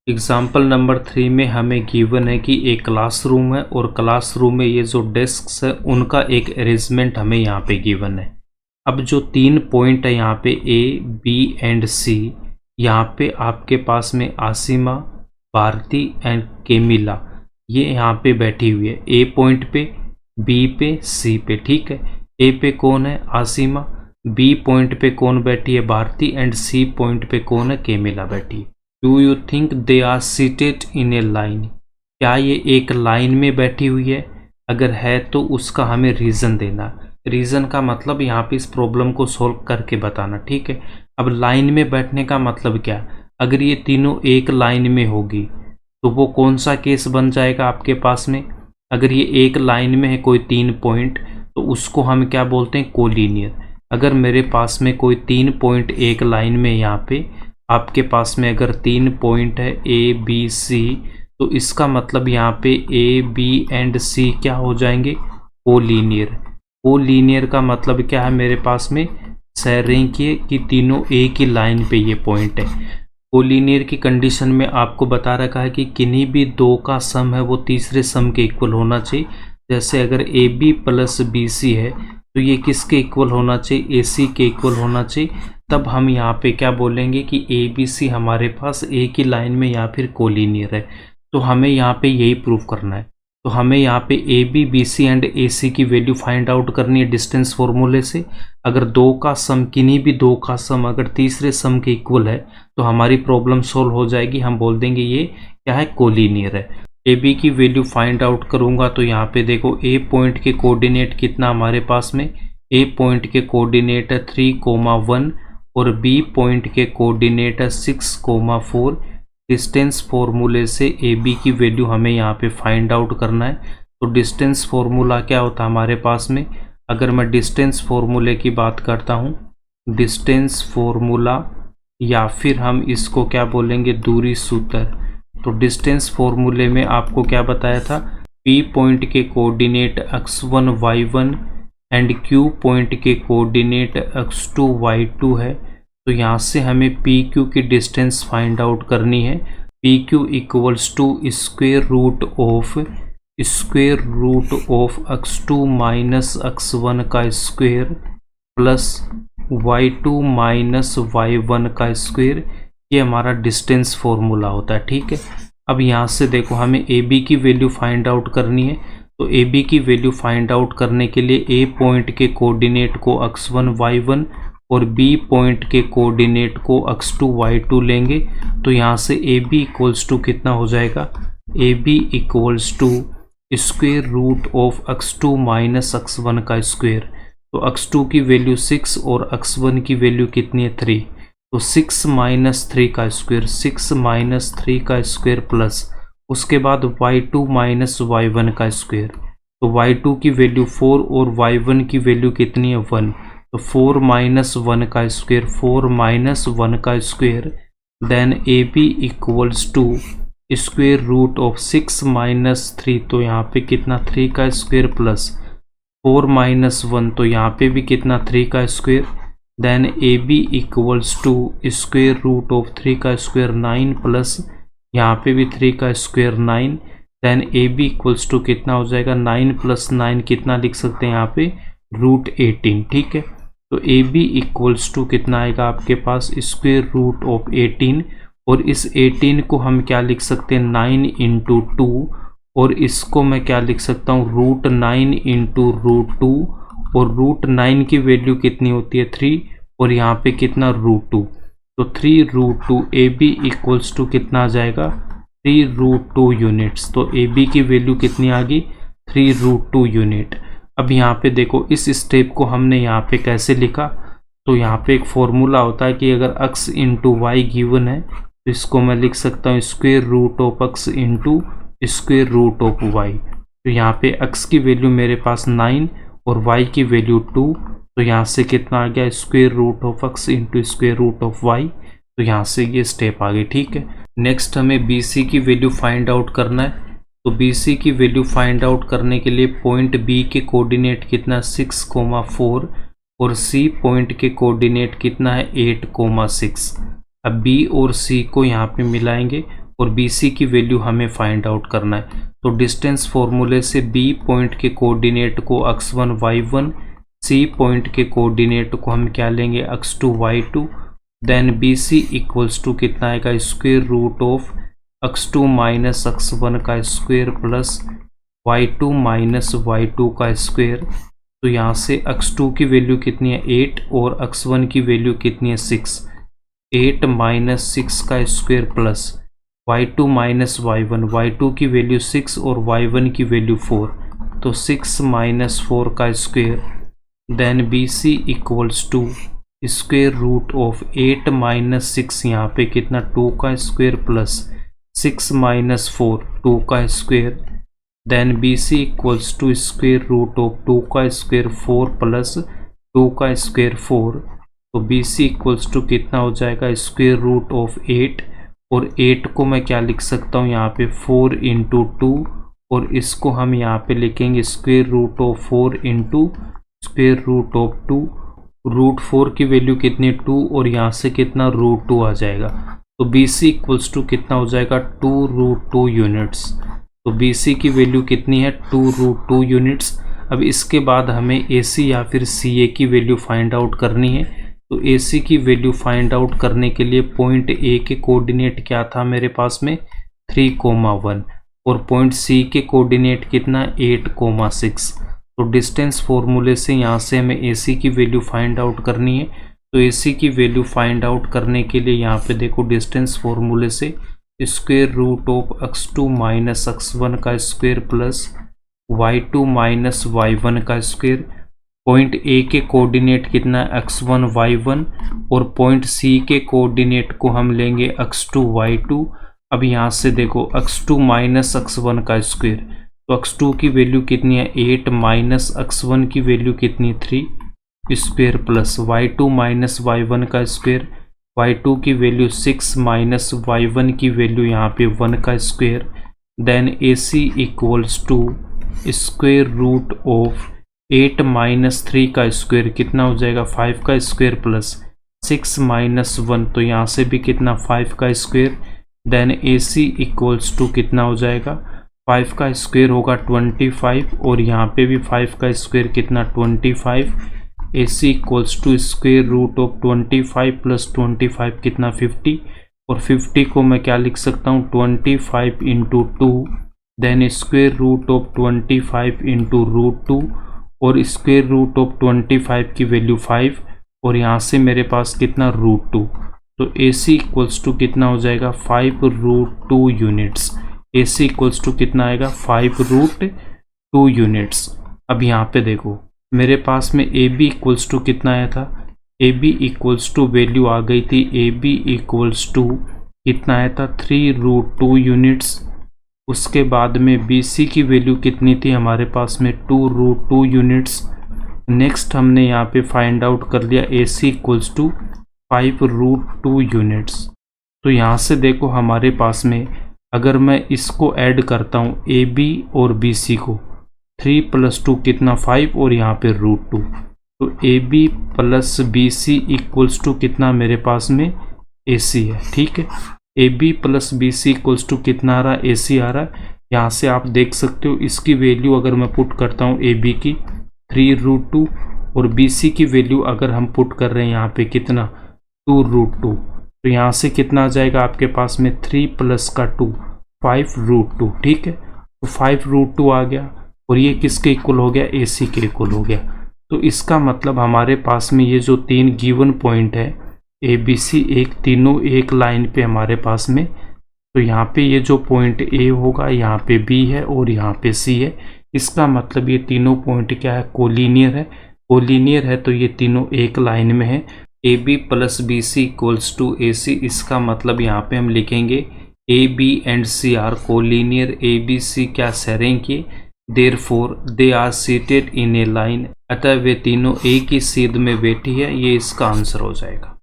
Example number 3 में हमें given है कि एक क्लासरूम है और क्लासरूम में ये जो डेस्क्स है उनका एक अरेंजमेंट हमें यहाँ पे गिवन है। अब जो 3 पॉइंट है यहाँ पे ए बी एंड सी, यहाँ पे आपके पास में आसिमा, भारती एंड केमिला ये यहाँ पे बैठी हुई है, ए पॉइंट पे, बी पे, सी पे। ठीक है, ए पे कौन है? आसिमा, बी पॉइंट पे कौन बैठी है? भारती, एंड सी पॉइंट पे कौन है? केमिला बैठी है। Do you think they are seated in a line? क्या ये एक लाइन में बैठी हुई है? अगर है तो उसका हमें रीज़न देना। रीज़न का मतलब यहाँ पे इस प्रॉब्लम को सॉल्व करके बताना। ठीक है, अब लाइन में बैठने का मतलब क्या? अगर ये तीनों एक लाइन में होगी तो वो कौन सा केस बन जाएगा आपके पास में? अगर ये एक लाइन में है कोई 3 पॉइंट तो उसको हम क्या बोलते हैं? कोलिनियर। अगर मेरे पास में कोई 3 पॉइंट एक लाइन में, यहाँ पे आपके पास में अगर 3 पॉइंट है ए बी सी, तो इसका मतलब यहाँ पे ए बी एंड सी क्या हो जाएंगे? कोलिनियर। कोलिनियर का मतलब क्या है मेरे पास में? सहरेखीय कि तीनों एक ही लाइन पे ये पॉइंट है। कोलिनियर की कंडीशन में आपको बता रखा है कि किन्हीं भी दो का सम है वो तीसरे सम के इक्वल होना चाहिए। जैसे अगर A B plus B C है तो ये किसके इक्वल होना चाहिए? ए सी के इक्वल होना चाहिए। तब हम यहाँ पे क्या बोलेंगे कि ए बी सी हमारे पास एक ही लाइन में या फिर कोलिनियर है। तो हमें यहाँ पे यही प्रूव करना है। तो हमें यहाँ पे A B B C and A C की वैल्यू फाइंड आउट करनी है डिस्टेंस फॉर्मूले से। अगर दो का सम, किन्हीं भी दो का सम अगर तीसरे सम के इक्वल है तो हमारी प्रॉब्लम सोल्व हो जाएगी। हम बोल देंगे ये क्या है? कोलिनियर है। ए बी की वैल्यू फाइंड आउट करूँगा तो यहाँ पे देखो ए पॉइंट के कोऑर्डिनेट कितना हमारे पास में? ए पॉइंट के कोऑर्डिनेट है 3,1 और बी पॉइंट के कोऑर्डिनेट है 6,4। डिस्टेंस फॉर्मूले से ए बी की वैल्यू हमें यहाँ पे फाइंड आउट करना है। तो डिस्टेंस फॉर्मूला क्या होता है हमारे पास में? अगर मैं डिस्टेंस फॉर्मूले की बात करता हूँ, डिस्टेंस फॉर्मूला या फिर हम इसको क्या बोलेंगे? दूरी सूत्र। तो डिस्टेंस फॉर्मूले में आपको क्या बताया था? पी पॉइंट के coordinate x1 y1 and Q point के कोऑर्डिनेट x2 y2 है। तो यहाँ से हमें पी क्यू की डिस्टेंस फाइंड आउट करनी है। P Q equals to square root of x2 minus x1 का square plus y2 minus y1 का स्क्वायर। ये हमारा डिस्टेंस फॉर्मूला होता है। ठीक है, अब यहाँ से देखो हमें ए बी की वैल्यू फाइंड आउट करनी है। तो ए बी की वैल्यू फाइंड आउट करने के लिए ए पॉइंट के कोऑर्डिनेट को x1 y1 और बी पॉइंट के कोऑर्डिनेट को x2 y2 लेंगे। तो यहाँ से ए बी इक्वल्स टू कितना हो जाएगा? A B equals to square root of x2 minus x1 का स्क्वायर। तो x2 की वैल्यू 6 और x1 की वैल्यू कितनी है? 3। तो 6 माइनस 3 का स्क्वायर, 6 माइनस 3 का स्क्वायर प्लस उसके बाद y2 माइनस y1 का स्क्वायर। तो y2 की वैल्यू 4 और y1 की वैल्यू कितनी है? 1। तो 4 माइनस 1 का स्क्वायर, 4 माइनस 1 का square. Then A B equals to square root of 6 minus 3, तो यहाँ पे कितना? 3 का स्क्वायर प्लस 4 माइनस 1, तो यहाँ पे भी कितना? 3 का square. Then A B equals to square root of 3 का स्क्वायर 9 प्लस यहाँ पे भी 3 का square 9। Then A B equals to कितना हो जाएगा? 9 प्लस 9 कितना लिख सकते हैं यहाँ पे? रूट 18। ठीक है, तो ए बी इक्वल्स टू कितना आएगा आपके पास? Square root of 18। और इस 18 को हम क्या लिख सकते हैं? 9 इंटू 2। और इसको मैं क्या लिख सकता हूँ? Root 9 into root 2। और रूट 9 की वैल्यू कितनी होती है? 3। और यहाँ पे कितना? रूट 2। तो 3 root 2। A B equals to कितना आ जाएगा? 3 रूट 2 यूनिट्स। तो ए बी की वैल्यू कितनी आ गई? 3 रूट 2 यूनिट। अब यहाँ पे देखो इस स्टेप को हमने यहाँ पे कैसे लिखा? तो यहाँ पे एक फॉर्मूला होता है कि अगर x इंटू वाई गिवन है तो इसको मैं लिख सकता हूँ square root of x into square root of Y. तो यहाँ पे x की वैल्यू मेरे पास 9 और y की वैल्यू 2। तो यहाँ से कितना आ गया? Square root of x into square root of y। तो यहाँ से ये स्टेप आ गई। ठीक है, नेक्स्ट हमें बी सी की वैल्यू फाइंड आउट करना है। तो बी सी की वैल्यू फाइंड आउट करने के लिए पॉइंट बी के कोऑर्डिनेट कितना? 6,4 और सी पॉइंट के कोऑर्डिनेट कितना है? 8,6। अब बी और सी को यहाँ पे मिलाएंगे और बी सी की वैल्यू हमें फाइंड आउट करना है। तो डिस्टेंस फॉर्मूले से बी पॉइंट के कोऑर्डिनेट को x1 y1, सी पॉइंट के कोऑर्डिनेट को हम क्या लेंगे x2 y2, then B C equals to कितना आएगा square root of x2 minus x1 का square plus y2 minus y2 का स्क्वायर। तो यहाँ से x2 की वैल्यू कितनी है 8 और x1 की वैल्यू कितनी है 6, 8 माइनस 6 का square plus y2 minus y1, y2 की वैल्यू 6 और y1 की वैल्यू 4, तो 6 माइनस 4 का square, then B C equals to square root of 8 minus 6 यहाँ पे कितना 2 का स्क्वायर प्लस 6 माइनस 4 2 का square, then B C equals to square root of 2 का स्क्वायर 4 प्लस 2 का स्क्वायर 4। तो बी सी इक्वल्स टू कितना हो जाएगा स्क्वायर रूट ऑफ 8, और 8 को मैं क्या लिख सकता हूँ यहाँ पे 4 इंटू 2, और इसको हम यहाँ पे लिखेंगे square root of 4 into square root of 2। Root 4 की वैल्यू कितनी 2 और यहाँ से कितना रूट 2 आ जाएगा। तो बी सी इक्वल्स टू कितना हो जाएगा 2 रूट 2 यूनिट्स। तो बी सी की वैल्यू कितनी है 2 रूट 2 यूनिट्स। अब इसके बाद हमें ए सी या फिर सी ए की वैल्यू फाइंड आउट करनी है। तो ए सी की वैल्यू फाइंड आउट करने के लिए पॉइंट ए के कोऑर्डिनेट क्या था मेरे पास में 3,1 और पॉइंट सी के कोऑर्डिनेट कितना 8,6। तो डिस्टेंस फॉर्मूले से यहाँ से हमें ए सी की वैल्यू फाइंड आउट करनी है। तो ए सी की वैल्यू फाइंड आउट करने के लिए यहाँ पे देखो डिस्टेंस फॉर्मूले से square root of x2 minus x1 का square plus y2 minus y1 का स्क्वायर। पॉइंट ए के कोऑर्डिनेट कितना x1 y1 और पॉइंट सी के कोऑर्डिनेट को हम लेंगे x2 y2। अब यहाँ से देखो x2 माइनस x1 का स्क्वायर, तो x2 की वैल्यू कितनी है 8 माइनस x1 की वैल्यू कितनी 3 square plus y2 minus y1 का स्क्वायर, y2 की वैल्यू 6 माइनस y1 की वैल्यू यहाँ पे 1 का square, then A C equals to square root of 8 minus 3 का स्क्वायर कितना हो जाएगा 5 का स्क्वायर प्लस 6 माइनस 1, तो यहाँ से भी कितना 5 का square, then A C equals to कितना हो जाएगा 5 का स्क्वायर होगा 25 और यहाँ पे भी 5 का स्क्वायर कितना 25। A C equals to square root of 25 plus 25 कितना 50, और 50 को मैं क्या लिख सकता हूँ 25 into 2, then square root of 25 into root 2, और स्क्वायर रूट ऑफ 25 की वैल्यू 5, और यहाँ से मेरे पास कितना रूट 2। तो ए सी इक्वल्स टू कितना हो जाएगा 5 root 2 units. A C equals to कितना आएगा 5 रूट 2 यूनिट्स। अब यहाँ पे देखो मेरे पास में ए बी इक्वल्स टू कितना आया था, A B equals to value आ गई थी ए बी इक्वल्स टू कितना आया था 3 रूट 2 यूनिट्स। उसके बाद में बी सी की वैल्यू कितनी थी हमारे पास में 2 रूट 2 यूनिट्स। नेक्स्ट हमने यहाँ पे फाइंड आउट कर लिया ए C equals to 5 root 2 units. तो यहाँ से देखो हमारे पास में अगर मैं इसको ऐड करता हूँ ए बी और बी सी को 3 प्लस 2 कितना 5 और यहाँ पे रूट 2, तो A B plus B C equals to कितना मेरे पास में ए सी है। ठीक है, A B plus B C equals to कितना आ रहा है ए सी आ रहा है। यहाँ से आप देख सकते हो इसकी वैल्यू अगर मैं पुट करता हूँ ए बी की 3 रूट 2 और बी सी की वैल्यू अगर हम पुट कर रहे हैं यहाँ पे कितना 2 रूट 2, तो यहाँ से कितना आ जाएगा आपके पास में 3 प्लस का 2 5 रूट 2। ठीक है, तो 5 रूट 2 आ गया और ये किसके इक्वल हो गया ए सी के इक्वल हो गया। तो इसका मतलब हमारे पास में ये जो 3 गिवन पॉइंट है ए बी सी एक तीनों एक लाइन पे हमारे पास में, तो यहाँ पे ये जो पॉइंट ए होगा यहाँ पे बी है और यहाँ पे सी है। इसका मतलब ये तीनों पॉइंट क्या है कोलिनियर है। कोलिनियर है तो ये तीनों एक लाइन में है। A B plus B C equals to A C, इसका मतलब यहाँ पे हम लिखेंगे A B and C are collinear. A B C क्या शेयरिंग की, therefore they are seated in a line, अतः वे तीनों एक ही सीध में बैठी है। ये इसका आंसर हो जाएगा।